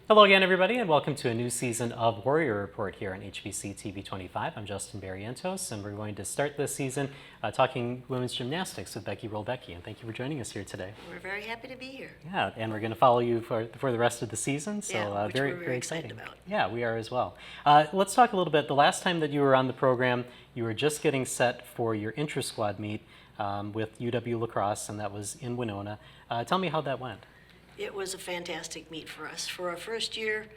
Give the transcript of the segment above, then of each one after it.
Hello again, everybody, and welcome to a new season of Warrior Report here on HBC TV 25. I'm Justin Barrientos, and we're going to start this season talking women's gymnastics with Becky Rolbecki. And thank you for joining us here today. We're very happy to be here. Yeah, and we're going to follow you for the rest of the season. So which very, we're very excited exciting. about. Yeah, we are as well. Let's talk a little bit. The last time that you were on the program, you were just getting set for your intra-squad meet with UW Lacrosse, and that was in Winona. Tell me how that went. It was a fantastic meet for us. For our first year,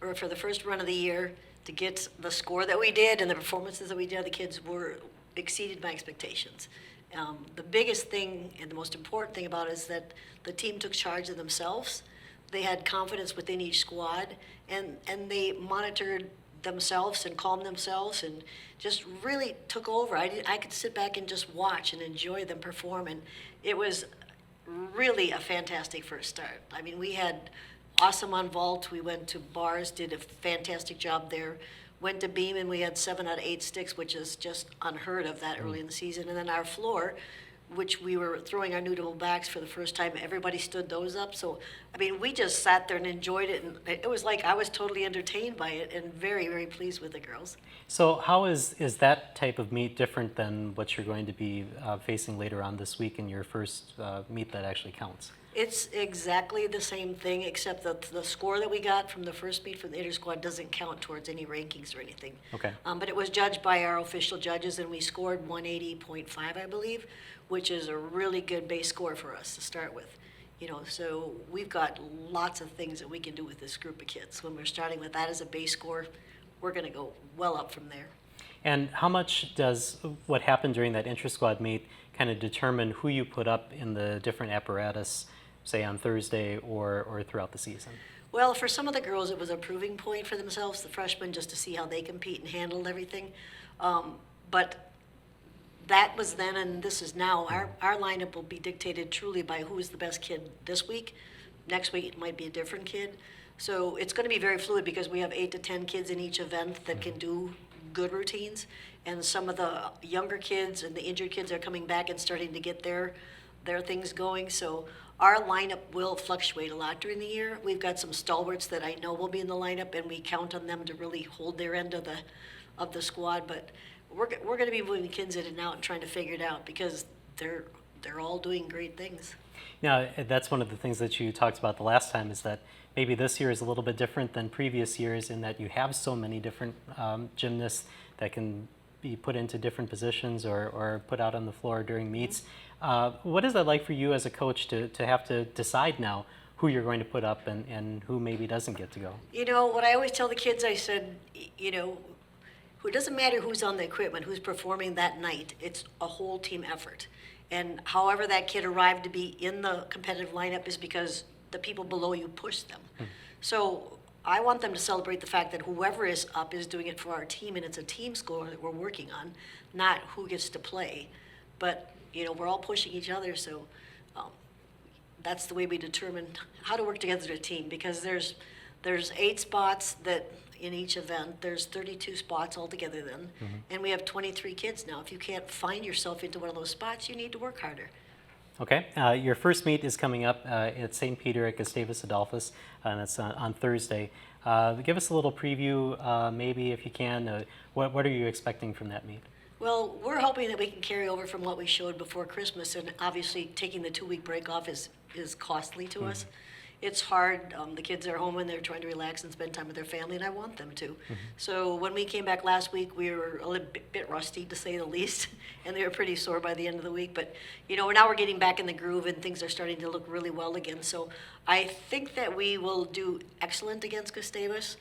or for the first run of the year, to get the score that we did and the performances that we did, the kids exceeded my expectations. The biggest thing and the most important thing about it is that the team took charge of themselves. They had confidence within each squad, and they monitored themselves and calmed themselves and just really took over. I could sit back and just watch and enjoy them perform, and it was really a fantastic first start. I mean, we had awesome on vault. We went to bars, did a fantastic job there. Went to beam, and we had 7 out of 8 sticks, which is just unheard of that early in the season. And then our floor, which we were throwing our new double backs for the first time, everybody stood those up. So, I mean, we just sat there and enjoyed it, and it was like I was totally entertained by it and very, very pleased with the girls. So how is that type of meet different than what you're going to be facing later on this week in your first meet that actually counts? It's exactly the same thing, except that the score that we got from the first meet from the inter-squad doesn't count towards any rankings or anything. Okay. But it was judged by our official judges, and we scored 180.5, I believe, which is a really good base score for us to start with. You know, so we've got lots of things that we can do with this group of kids. When we're starting with that as a base score, we're going to go well up from there. And how much does what happened during that intra-squad meet kind of determine who you put up in the different apparatus, say on Thursday or throughout the season? Well, for some of the girls, it was a proving point for themselves, the freshmen, just to see how they compete and handled everything. But that was then, and this is now. Our lineup will be dictated truly by who is the best kid this week. Next week, it might be a different kid. So it's going to be very fluid because we have 8 to 10 kids in each event that can do good routines. And some of the younger kids and the injured kids are coming back and starting to get their things going. So our lineup will fluctuate a lot during the year. We've got some stalwarts that I know will be in the lineup, and we count on them to really hold their end of the squad. But we're going to be moving kids in and out and trying to figure it out because they're all doing great things. Now, that's one of the things that you talked about the last time, is that maybe this year is a little bit different than previous years in that you have so many different gymnasts that can be put into different positions or put out on the floor during meets. What is that like for you as a coach to have to decide now who you're going to put up and who maybe doesn't get to go? You know, what I always tell the kids, I said, you know, it doesn't matter who's on the equipment, who's performing that night. It's a whole team effort. And however that kid arrived to be in the competitive lineup is because the people below you pushed them. So I want them to celebrate the fact that whoever is up is doing it for our team, and it's a team score that we're working on, not who gets to play. But, you know, we're all pushing each other, so that's the way we determine how to work together as a team, because there's 8 spots that in each event. There's 32 spots altogether then, and we have 23 kids now. If you can't find yourself into one of those spots, you need to work harder. Okay, your first meet is coming up at St. Peter at Gustavus Adolphus, and that's on Thursday. Give us a little preview, maybe if you can. What are you expecting from that meet? Well, we're hoping that we can carry over from what we showed before Christmas, and obviously taking the 2-week break off is costly to us. It's hard. The kids are home and they're trying to relax and spend time with their family, and I want them to. So when we came back last week, we were a little bit rusty, to say the least, and they were pretty sore by the end of the week. But, you know, now we're getting back in the groove and things are starting to look really well again. So I think that we will do excellent against Gustavus.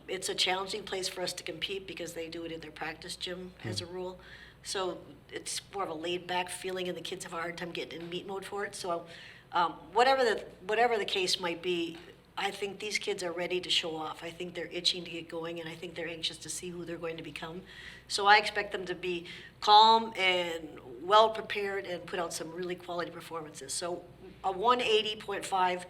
It's a challenging place for us to compete because they do it in their practice gym as a rule. So it's more of a laid-back feeling, and the kids have a hard time getting in meet mode for it. So whatever the case might be, I think these kids are ready to show off. I think they're itching to get going, and I think they're anxious to see who they're going to become. So I expect them to be calm and well prepared and put out some really quality performances. So a 180.5,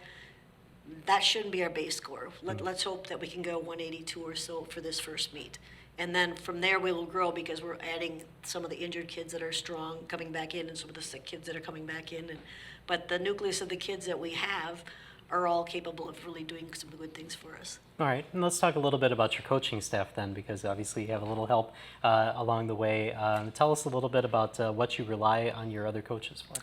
that shouldn't be our base score. Let's hope that we can go 182 or so for this first meet. And then from there we will grow, because we're adding some of the injured kids that are strong coming back in, and some of the sick kids that are coming back in. But the nucleus of the kids that we have are all capable of really doing some good things for us. All right, and let's talk a little bit about your coaching staff then, because obviously you have a little help along the way. Tell us a little bit about what you rely on your other coaches for.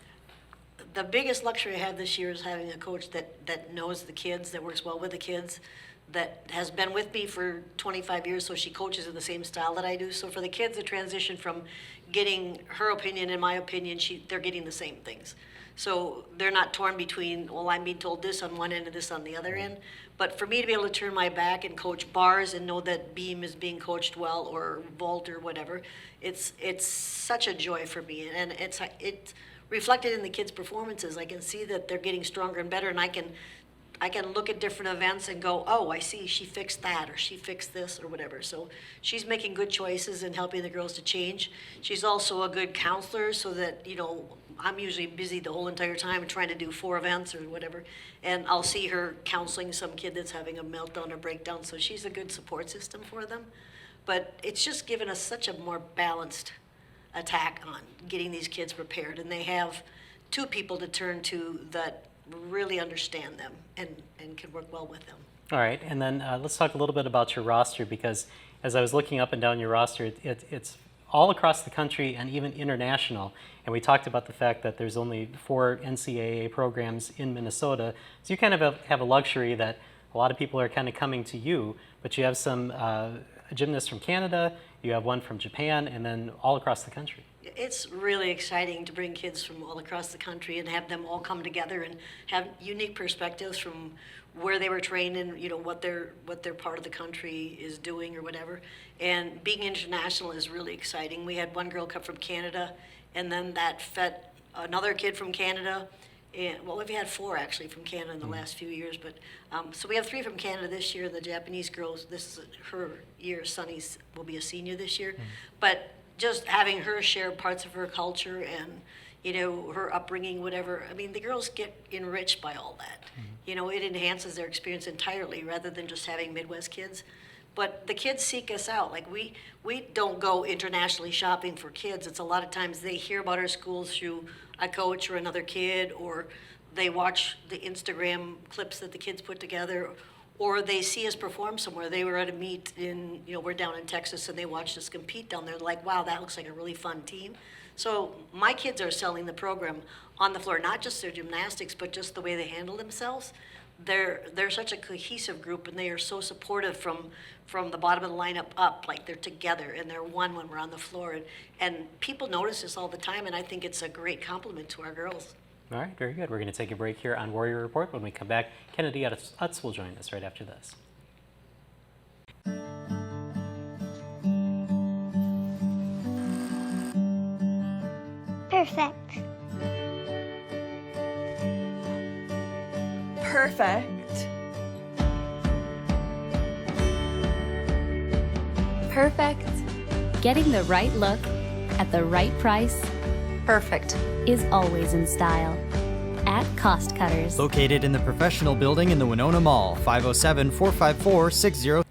The biggest luxury I have this year is having a coach that knows the kids, that works well with the kids, that has been with me for 25 years, so she coaches in the same style that I do. So for the kids, the transition from getting her opinion and my opinion, they're getting the same things. So they're not torn between, well, I'm being told this on one end and this on the other end. But for me to be able to turn my back and coach bars and know that beam is being coached well, or vault or whatever, it's such a joy for me. And it's reflected in the kids' performances. I can see that they're getting stronger and better, and I can look at different events and go, oh, I see, she fixed that, or she fixed this, or whatever. So she's making good choices and helping the girls to change. She's also a good counselor, so that, I'm usually busy the whole entire time trying to do 4 events or whatever, and I'll see her counseling some kid that's having a meltdown or breakdown, so she's a good support system for them. But it's just given us such a more balanced attack on getting these kids prepared, and they have 2 people to turn to that really understand them and can work well with them. All right, and then let's talk a little bit about your roster, because as I was looking up and down your roster, it's all across the country and even international. And we talked about the fact that there's only 4 NCAA programs in Minnesota, so you kind of have a luxury that a lot of people are kind of coming to you, but you have some gymnasts from Canada, you have one from Japan, and then all across the country. It's really exciting to bring kids from all across the country and have them all come together and have unique perspectives from where they were trained and what their part of the country is doing or whatever. And being international is really exciting. We had one girl come from Canada, and then that fed another kid from Canada. And we've had 4 actually from Canada in the last few years, but so we have 3 from Canada this year. The Japanese girls, this is her year. Sunny will be a senior this year, but just having her share parts of her culture and her upbringing, whatever. I mean, the girls get enriched by all that. It enhances their experience entirely, rather than just having Midwest kids. But the kids seek us out. Like we don't go internationally shopping for kids. It's a lot of times they hear about our schools through a coach or another kid, or they watch the Instagram clips that the kids put together, or they see us perform somewhere. They were at a meet in, we're down in Texas, and they watched us compete down there. They're like, wow, that looks like a really fun team. So my kids are selling the program on the floor, not just their gymnastics, but just the way they handle themselves. They're such a cohesive group, and they are so supportive from the bottom of the lineup up. Like, they're together and they're one when we're on the floor, and people notice this all the time, and I think it's a great compliment to our girls. All right, very good. We're going to take a break here on Warrior Report. When we come back, Kennedy Utz will join us right after this. Perfect. Perfect. Perfect. Getting the right look at the right price Perfect. is always in style. At Cost Cutters. Located in the professional building in the Winona Mall, 507-454-60.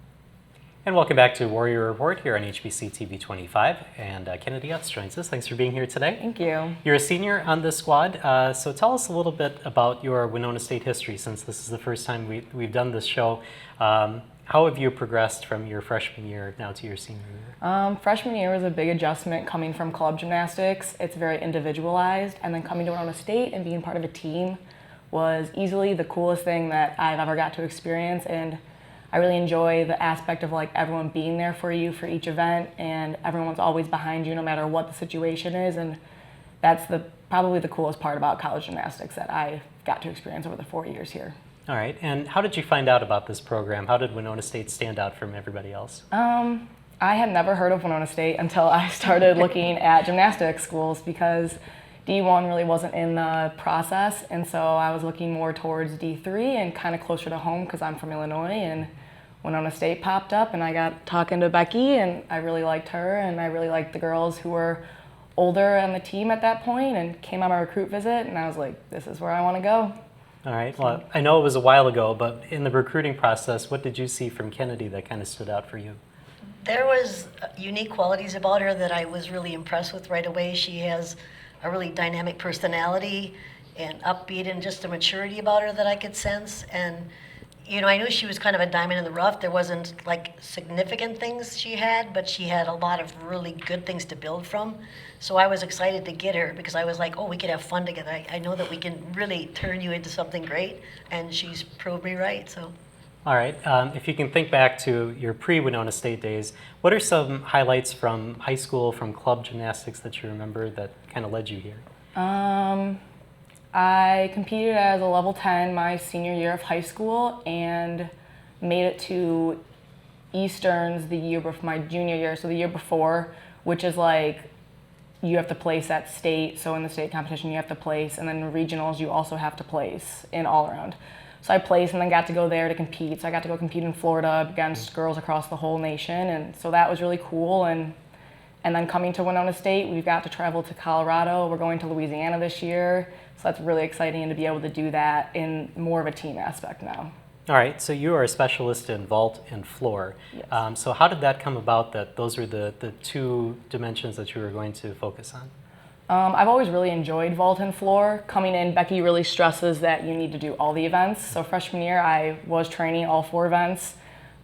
And welcome back to Warrior Report here on HBC TV 25. And Kennedy Utz joins us. Thanks for being here today. Thank you. You're a senior on this squad, so tell us a little bit about your Winona State history, since this is the first time we've done this show. How have you progressed from your freshman year now to your senior year? Freshman year was a big adjustment coming from club gymnastics. It's very individualized, and then coming to Winona State and being part of a team was easily the coolest thing that I've ever got to experience. And I really enjoy the aspect of like everyone being there for you for each event, and everyone's always behind you no matter what the situation is. And that's probably the coolest part about college gymnastics that I got to experience over the 4 years here. All right, and how did you find out about this program? How did Winona State stand out from everybody else? I had never heard of Winona State until I started looking at gymnastics schools, because D1 really wasn't in the process, and so I was looking more towards D3 and kind of closer to home because I'm from Illinois, and Winona State popped up, and I got talking to Becky, and I really liked her, and I really liked the girls who were older on the team at that point, and came on my recruit visit, and I was like, this is where I want to go. All right, well, I know it was a while ago, but in the recruiting process, what did you see from Kennedy that kind of stood out for you? There was unique qualities about her that I was really impressed with right away. She has a really dynamic personality, and upbeat, and just a maturity about her that I could sense. And you know, I knew she was kind of a diamond in the rough. There wasn't like significant things she had, but she had a lot of really good things to build from. So I was excited to get her because I was like, oh, we could have fun together. I know that we can really turn you into something great, and she's proved me right. So. All right. If you can think back to your pre-Winona State days, what are some highlights from high school, from club gymnastics that you remember that kind of led you here? I competed as a level 10 my senior year of high school and made it to Easterns the year before my junior year, so the year before, which is like you have to place at state, so in the state competition you have to place, and then regionals you also have to place in all around. So I placed and then got to go there to compete. So I got to go compete in Florida against girls across the whole nation, and so that was really cool. And then coming to Winona State, we've got to travel to Colorado. We're going to Louisiana this year, so that's really exciting to be able to do that in more of a team aspect now. All right, so you are a specialist in vault and floor. Yes. So how did that come about that those were the two dimensions that you were going to focus on? I've always really enjoyed vault and floor. Coming in, Becky really stresses that you need to do all the events. So freshman year, I was training all 4 events.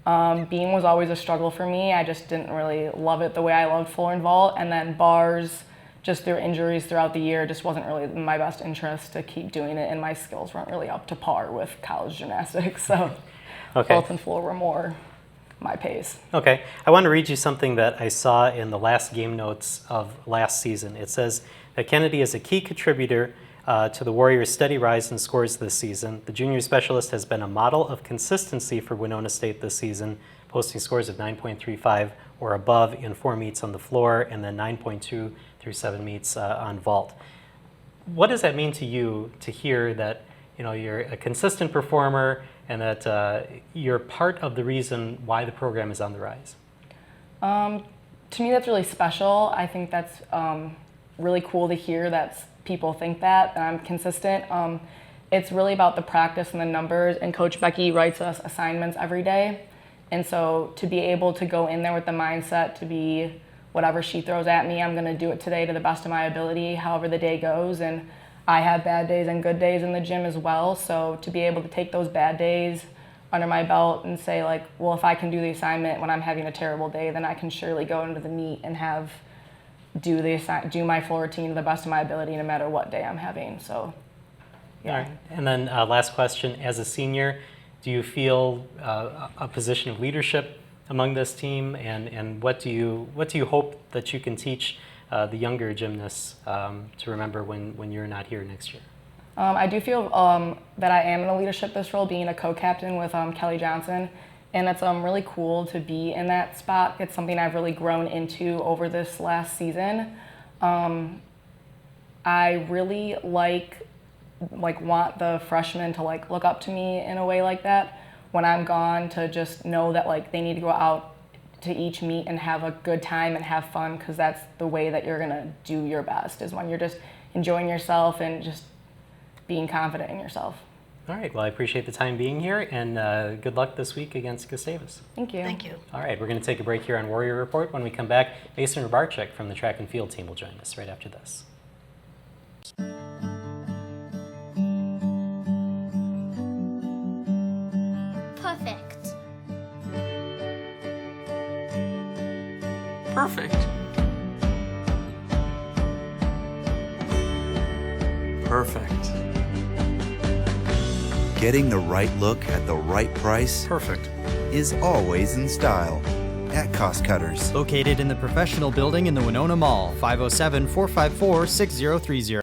Beam was always a struggle for me. I just didn't really love it the way I loved floor and vault. And then bars, just through injuries throughout the year, just wasn't really my best interest to keep doing it, and my skills weren't really up to par with college gymnastics. So vault and floor were more my pace. Okay, I want to read you something that I saw in the last game notes of last season. It says that Kennedy is a key contributor to the Warriors' steady rise in scores this season. The junior specialist has been a model of consistency for Winona State this season, posting scores of 9.35 or above in 4 meets on the floor, and then 9.2 through 7 meets on vault. What does that mean to you to hear that you're a consistent performer and that you're part of the reason why the program is on the rise? To me, that's really special. I think that's really cool to hear that people think that I'm consistent. It's really about the practice and the numbers, and Coach Becky writes us assignments every day. And so to be able to go in there with the mindset to be whatever she throws at me, I'm going to do it today to the best of my ability, however the day goes. And I have bad days and good days in the gym as well. So to be able to take those bad days under my belt and say, like, well, if I can do the assignment when I'm having a terrible day, then I can surely go into the meet and do my floor routine to the best of my ability no matter what day I'm having. So, yeah. All right. And then last question, as a senior, do you feel a position of leadership among this team, and what do you hope that you can teach the younger gymnasts to remember when you're not here next year? I do feel that I am in a leadership this role, being a co-captain with Kelly Johnson, and it's really cool to be in that spot. It's something I've really grown into over this last season. I really want the freshmen to look up to me in a way like that when I'm gone, to just know that they need to go out to each meet and have a good time and have fun, because that's the way that you're gonna do your best, is when you're just enjoying yourself and just being confident in yourself. All right, well, I appreciate the time being here, and good luck this week against Gustavus. Thank you. Thank you. All right, we're going to take a break here on Warrior Report. When we come back, Mason Rabarczyk from the track and field team will join us right after this. Perfect. Perfect. Perfect. Getting the right look at the right price Perfect. is always in style at Cost Cutters. Located in the professional building in the Winona Mall, 507-454-6030.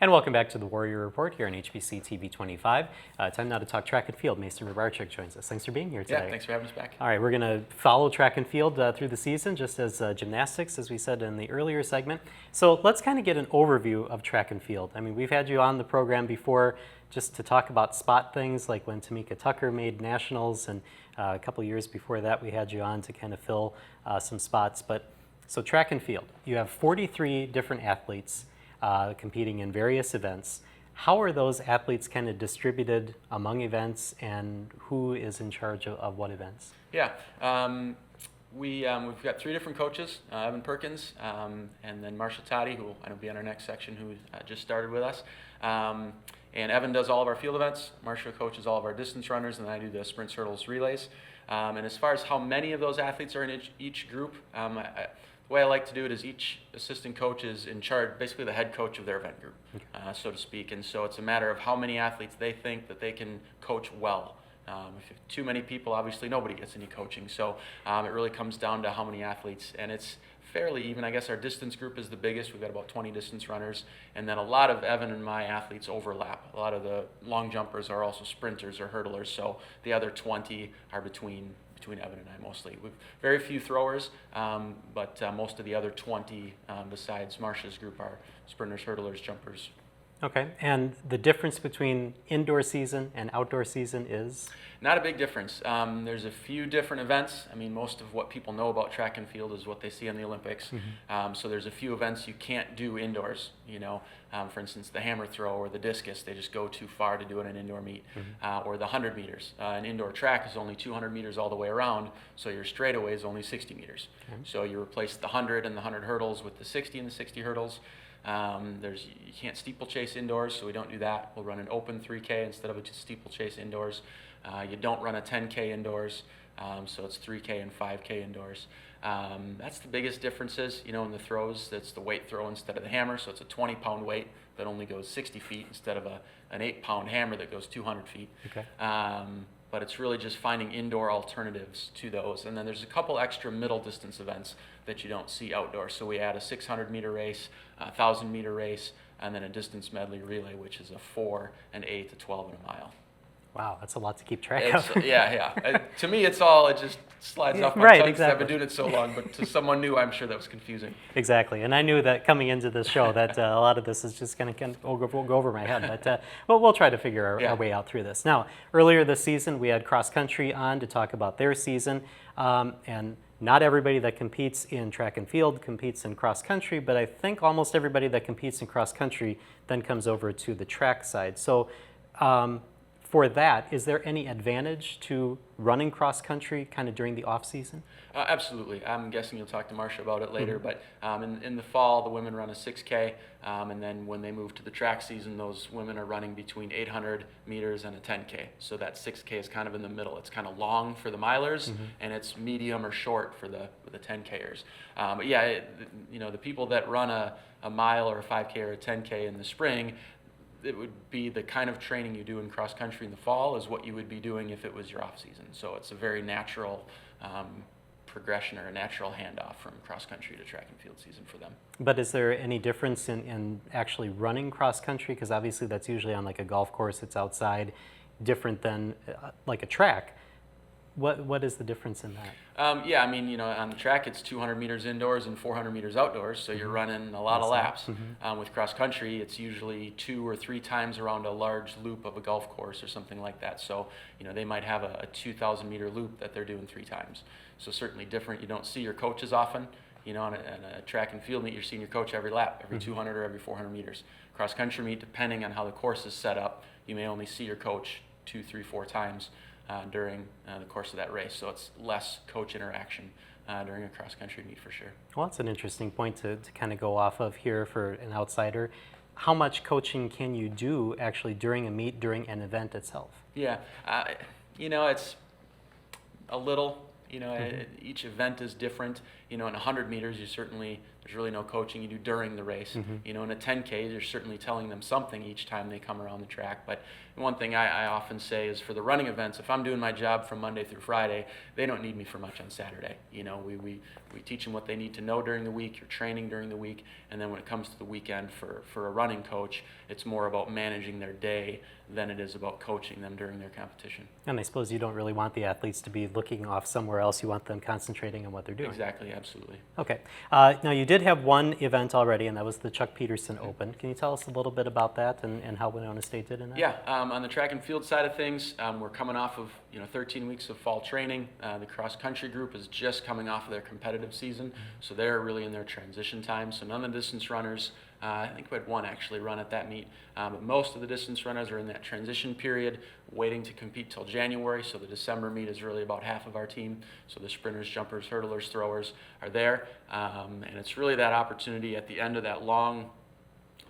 And welcome back to the Warrior Report here on HBC TV 25. Time now to talk track and field. Mason Rabarczyk joins us. Thanks for being here today. Yeah, thanks for having us back. All right, we're going to follow track and field through the season, just as gymnastics, as we said in the earlier segment. So let's kind of get an overview of track and field. I mean, we've had you on the program before just to talk about spot things, like when Tamika Tucker made nationals, and a couple years before that we had you on to kind of fill some spots. But so track and field, you have 43 different athletes competing in various events. How are those athletes kind of distributed among events, and who is in charge of what events? Yeah. we've got 3 different coaches, Evan Perkins, and then Marsha Toddy, who I know will be on our next section, who just started with us. And Evan does all of our field events. Marsha coaches all of our distance runners, and then I do the sprints, hurdles, relays. And as far as how many of those athletes are in each group, the way I like to do it is each assistant coach is in charge, basically the head coach of their event group, so to speak. And so it's a matter of how many athletes they think that they can coach well. If you have too many people, obviously nobody gets any coaching. So it really comes down to how many athletes, and it's fairly even. I guess our distance group is the biggest. We've got about 20 distance runners, and then a lot of Evan and my athletes overlap. A lot of the long jumpers are also sprinters or hurdlers, so the other 20 are between Evan and I mostly. We've very few throwers, but most of the other 20 besides Marsha's group are sprinters, hurdlers, jumpers. Okay, and the difference between indoor season and outdoor season is? Not a big difference. There's a few different events. I mean, most of what people know about track and field is what they see in the Olympics. So there's a few events you can't do indoors. For instance, the hammer throw or the discus, they just go too far to do it in an indoor meet. Or the 100 meters. An indoor track is only 200 meters all the way around, so your straightaway is only 60 meters. So you replace the 100 and the 100 hurdles with the 60 and the 60 hurdles. You can't steeplechase indoors, so we don't do that. We'll run an open 3K instead of a steeplechase indoors. You don't run a 10K indoors, so it's 3K and 5K indoors. That's the biggest differences, in the throws. That's the weight throw instead of the hammer, so it's a 20-pound weight that only goes 60 feet instead of an 8-pound hammer that goes 200 feet. Okay. But it's really just finding indoor alternatives to those. And then there's a couple extra middle distance events that you don't see outdoors. So we add a 600-meter race, a 1,000-meter race, and then a distance medley relay, which is a 4, an 8, a 12, and a mile. Wow, that's a lot to keep track of. Yeah. To me, it just slides off my tongue because I've been doing it so long. But to someone new, I'm sure that was confusing. Exactly, and I knew that coming into this show that a lot of this is just going to go over my head. But we'll try to figure our way out through this. Now, earlier this season, we had cross country on to talk about their season, and not everybody that competes in track and field competes in cross country, but I think almost everybody that competes in cross country then comes over to the track side. So. For that, is there any advantage to running cross country kind of during the off season? Absolutely. I'm guessing you'll talk to Marsha about it later, but in the fall, the women run a 6K, and then when they move to the track season, those women are running between 800 meters and a 10K. So that 6K is kind of in the middle. It's kind of long for the milers, and it's medium or short for the 10Kers. But yeah, the people that run a mile or a 5K or a 10K in the spring, it would be the kind of training you do in cross country in the fall is what you would be doing if it was your off season. So it's a very natural progression or a natural handoff from cross country to track and field season for them. But is there any difference in actually running cross country? Because obviously that's usually on like a golf course, it's outside, different than like a track. What is the difference in that? Yeah, I mean, on the track it's 200 meters indoors and 400 meters outdoors, so you're running a lot of laps. With cross country, it's usually 2 or 3 times around a large loop of a golf course or something like that. So, they might have a 2,000 meter loop that they're doing 3 times. So certainly different. You don't see your coaches often. On a track and field meet, you're seeing your coach every lap, every 200 or every 400 meters. Cross country meet, depending on how the course is set up, you may only see your coach 2, 3, 4 times. During the course of that race. So it's less coach interaction during a cross-country meet for sure. Well, that's an interesting point to kind of go off of here for an outsider. How much coaching can you do actually during a meet, during an event itself? Yeah, it's a little. Each event is different. In 100 meters, there's really no coaching you do during the race. In a 10K, you're certainly telling them something each time they come around the track. But one thing I often say is for the running events, if I'm doing my job from Monday through Friday, they don't need me for much on Saturday. We teach them what they need to know during the week, you're training during the week, and then when it comes to the weekend for a running coach, it's more about managing their day than it is about coaching them during their competition. And I suppose you don't really want the athletes to be looking off somewhere else. You want them concentrating on what they're doing. Exactly, absolutely. Okay. Now you did have one event already, and that was the Chuck Peterson Open. Can you tell us a little bit about that and how Winona State did in that? Yeah, on the track and field side of things, we're coming off of 13 weeks of fall training. The cross country group is just coming off of their competitive season, so they're really in their transition time. So none of the distance runners I think we had one actually run at that meet. But most of the distance runners are in that transition period, waiting to compete till January. So the December meet is really about half of our team. So the sprinters, jumpers, hurdlers, throwers are there. And it's really that opportunity at the end of that long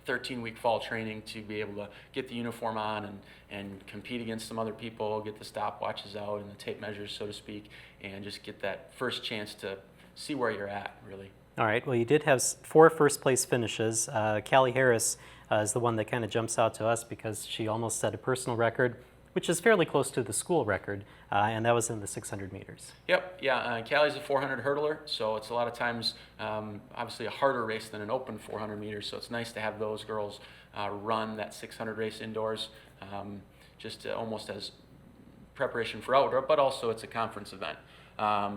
13-week fall training to be able to get the uniform on and compete against some other people, get the stopwatches out and the tape measures, so to speak, and just get that first chance to see where you're at, really. All right, well, you did have 4 first-place finishes. Callie Harris is the one that kind of jumps out to us because she almost set a personal record, which is fairly close to the school record, and that was in the 600 meters. Yep, yeah, Callie's a 400 hurdler, so it's a lot of times obviously a harder race than an open 400 meters, so it's nice to have those girls run that 600 race indoors, just almost as preparation for outdoor, but also it's a conference event.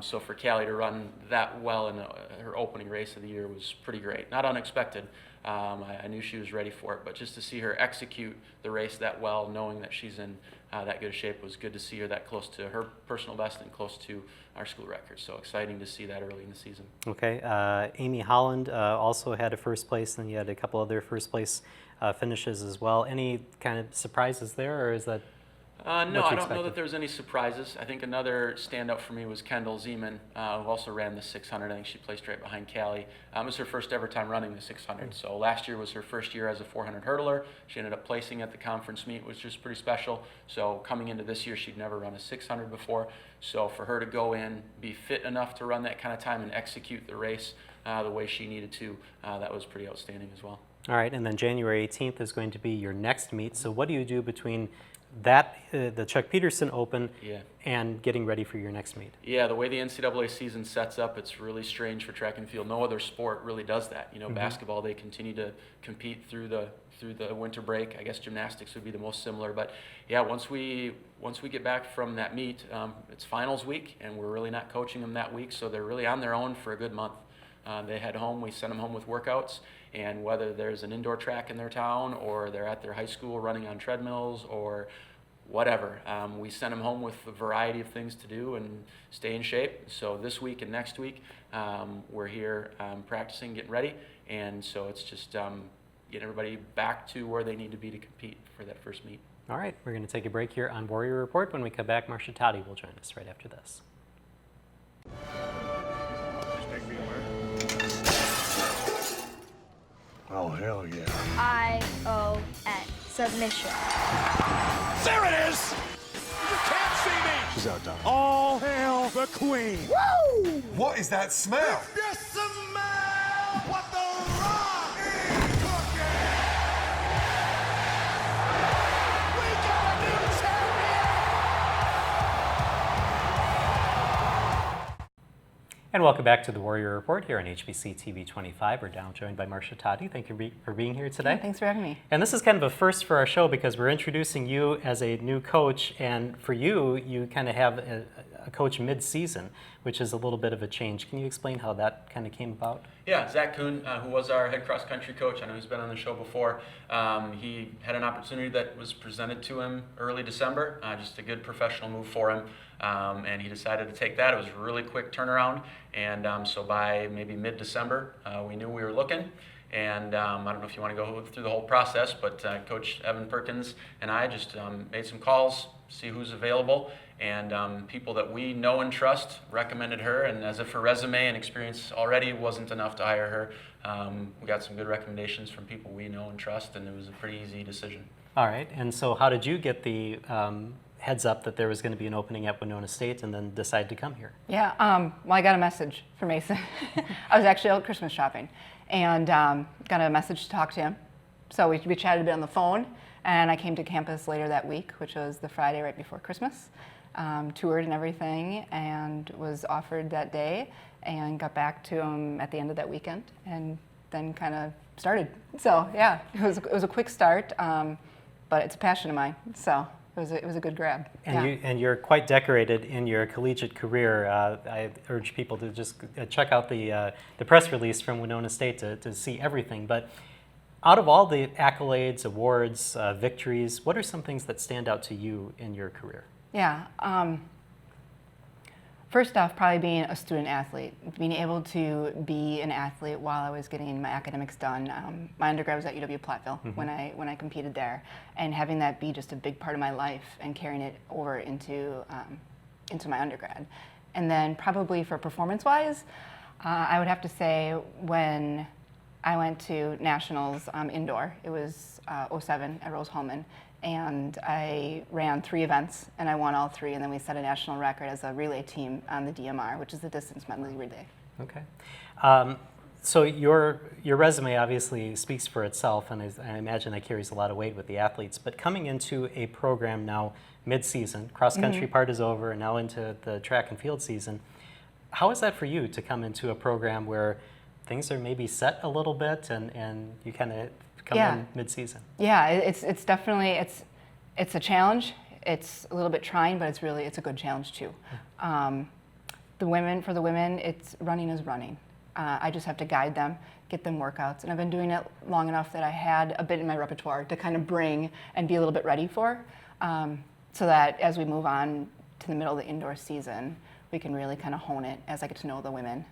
So for Callie to run that well in her opening race of the year was pretty great. Not unexpected. I knew she was ready for it, but just to see her execute the race that well, knowing that she's in that good a shape, was good to see her that close to her personal best and close to our school record. So exciting to see that early in the season. Okay, Amy Holland also had a first place, and you had a couple other first place finishes as well. Any kind of surprises there, or is that? No, I don't know that there was any surprises. I think another standout for me was Kendall Zeman, who also ran the 600. I think she placed right behind Callie. It was her first ever time running the 600. So last year was her first year as a 400 hurdler. She ended up placing at the conference meet, which was pretty special. So coming into this year, she'd never run a 600 before. So for her to go in, be fit enough to run that kind of time and execute the race the way she needed to, that was pretty outstanding as well. All right, and then January 18th is going to be your next meet. So what do you do between that, the Chuck Peterson Open, and getting ready for your next meet? Yeah, the way the NCAA season sets up, it's really strange for track and field. No other sport really does that. You know, basketball, they continue to compete through the winter break. I guess gymnastics would be the most similar. But yeah, once we get back from that meet, it's finals week, and we're really not coaching them that week, so they're really on their own for a good month. They head home, we send them home with workouts, and whether there's an indoor track in their town or they're at their high school running on treadmills or whatever, we send them home with a variety of things to do and stay in shape. So this week and next week, we're here practicing, getting ready, and so it's just getting everybody back to where they need to be to compete for that first meet. All right, we're going to take a break here on Warrior Report. When we come back, Marcia Toddy will join us right after this. Oh, hell yeah. ION. Submission. There it is! You can't see me! She's out, Tom. All hail the queen! Woo! What is that smell? You smell what the rock is cooking! We got a new champion! And welcome back to the Warrior Report here on HBC TV 25. We're now joined by Marcia Toddy. Thank you for being here today. Yeah, thanks for having me. And this is kind of a first for our show because we're introducing you as a new coach, and for you, you kind of have a coach mid-season, which is a little bit of a change. Can you explain how that kind of came about? Yeah, Zach Kuhn, who was our head cross-country coach, I know he's been on the show before, he had an opportunity that was presented to him early December, just a good professional move for him, and he decided to take that. It was a really quick turnaround, and so by maybe mid-December, we knew we were looking. And I don't know if you want to go through the whole process, but Coach Evan Perkins and I just made some calls, see who's available, and people that we know and trust recommended her. And as if her resume and experience already wasn't enough to hire her, we got some good recommendations from people we know and trust, and it was a pretty easy decision. All right, and so how did you get the heads up that there was going to be an opening at Winona State and then decide to come here? Yeah, well, I got a message from Mason. I was actually out Christmas shopping and got a message to talk to him. So we chatted a bit on the phone, and I came to campus later that week, which was the Friday right before Christmas, toured and everything, and was offered that day, and got back to him at the end of that weekend, and then kind of started. So yeah, it was a quick start, but it's a passion of mine, so it was a good grab. And you're quite decorated in your collegiate career. I urge people to just check out the press release from Winona State to see everything. But out of all the accolades, awards, victories, what are some things that stand out to you in your career? Yeah, First off, probably being a student athlete, being able to be an athlete while I was getting my academics done. My undergrad was at UW-Platteville when I competed there, and having that be just a big part of my life and carrying it over into my undergrad. And then probably for performance-wise, I would have to say when I went to nationals indoor, it was 07 at Rose-Hulman, and I ran 3 events, and I won all 3, and then we set a national record as a relay team on the DMR, which is the distance medley relay. Okay. So your resume obviously speaks for itself, and I imagine that carries a lot of weight with the athletes. But coming into a program now mid-season, cross-country part is over, and now into the track and field season, how is that for you to come into a program where things are maybe set a little bit, and you kind of come in mid-season? Yeah, it's definitely it's a challenge. It's a little bit trying, but it's a good challenge too. For the women, it's running is running. I just have to guide them, get them workouts, and I've been doing it long enough that I had a bit in my repertoire to kind of bring and be a little bit ready for, so that as we move on to the middle of the indoor season, we can really kind of hone it as I get to know the women,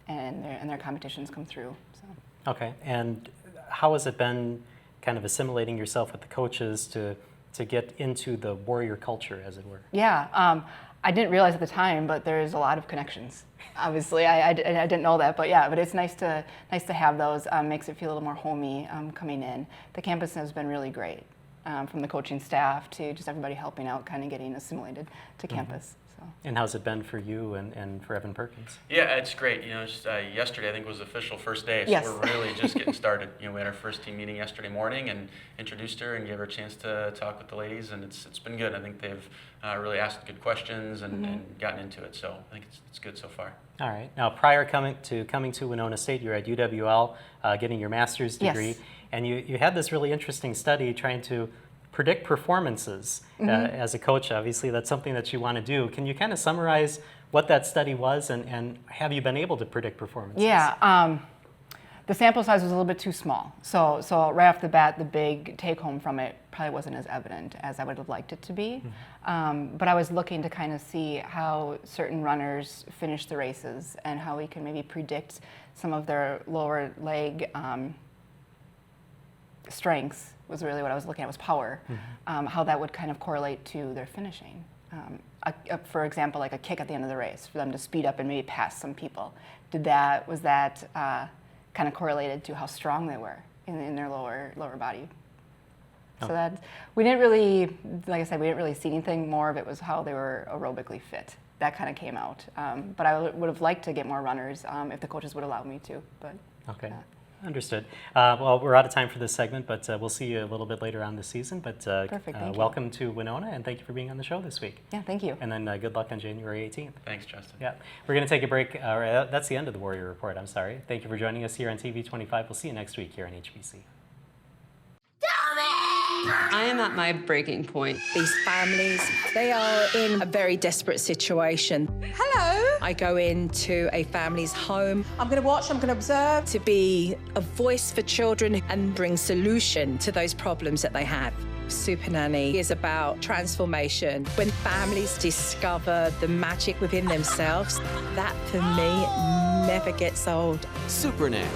and their competitions come through. So. Okay, and how has it been kind of assimilating yourself with the coaches to get into the warrior culture, as it were? Yeah, I didn't realize at the time, but there's a lot of connections. Obviously, I didn't know that, but yeah, but it's nice to have those. Makes it feel a little more homey coming in. The campus has been really great, from the coaching staff to just everybody helping out, kind of getting assimilated to campus. So. And how's it been for you and for Evan Perkins? Yeah, it's great. Just yesterday I think was the official first day, so yes. We're really just getting started. We had our first team meeting yesterday morning and introduced her and gave her a chance to talk with the ladies, and it's been good. I think they've really asked good questions and gotten into it, so I think it's good so far. All right. Now, prior coming to Winona State, you were at UWL getting your master's degree, yes. and you had this really interesting study trying to predict performances as a coach. Obviously, that's something that you want to do. Can you kind of summarize what that study was, and have you been able to predict performances? Yeah, the sample size was a little bit too small. So right off the bat, the big take home from it probably wasn't as evident as I would have liked it to be. But I was looking to kind of see how certain runners finish the races and how we can maybe predict some of their lower leg strengths. Was really what I was looking at, was power, how that would kind of correlate to their finishing. For example, like a kick at the end of the race, for them to speed up and maybe pass some people. Was that kind of correlated to how strong they were in their lower body? So that, we didn't really, like I said, we didn't really see anything. More of it was how they were aerobically fit. That kind of came out. But I would have liked to get more runners if the coaches would allow me to. But okay. Understood. Well, we're out of time for this segment, but we'll see you a little bit later on this season. But perfect, welcome to Winona, and thank you for being on the show this week. Yeah, thank you. And then good luck on January 18th. Thanks, Justin. Yeah, we're going to take a break. That's the end of the Warrior Report. I'm sorry. Thank you for joining us here on TV 25. We'll see you next week here on HBC. I am at my breaking point. These families, they are in a very desperate situation. Hello. I go into a family's home. I'm going to watch, I'm going to observe. To be a voice for children and bring solution to those problems that they have. Super Nanny is about transformation. When families discover the magic within themselves, that for me never gets old. Super Nanny,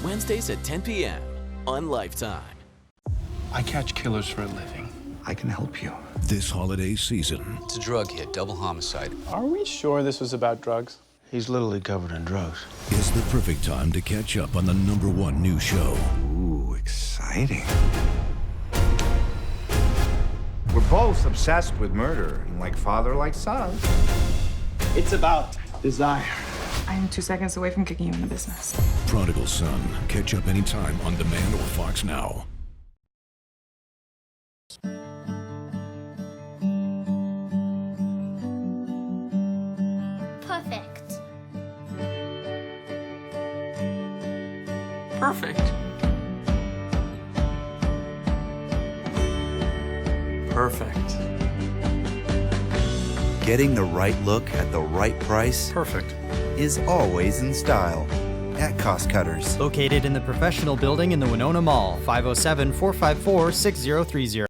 Wednesdays at 10 p.m. on Lifetime. I catch killers for a living. I can help you. This holiday season. It's a drug hit, double homicide. Are we sure this was about drugs? He's literally covered in drugs. Is the perfect time to catch up on the #1 news show. Ooh, exciting. We're both obsessed with murder, like father, like son. It's about desire. I'm 2 seconds away from kicking you in the business. Prodigal Son. Catch up anytime on demand or Fox Now. Perfect. Perfect. Perfect. Getting the right look at the right price Perfect. is always in style at Cost Cutters. Located in the professional building in the Winona Mall, 507-454-6030.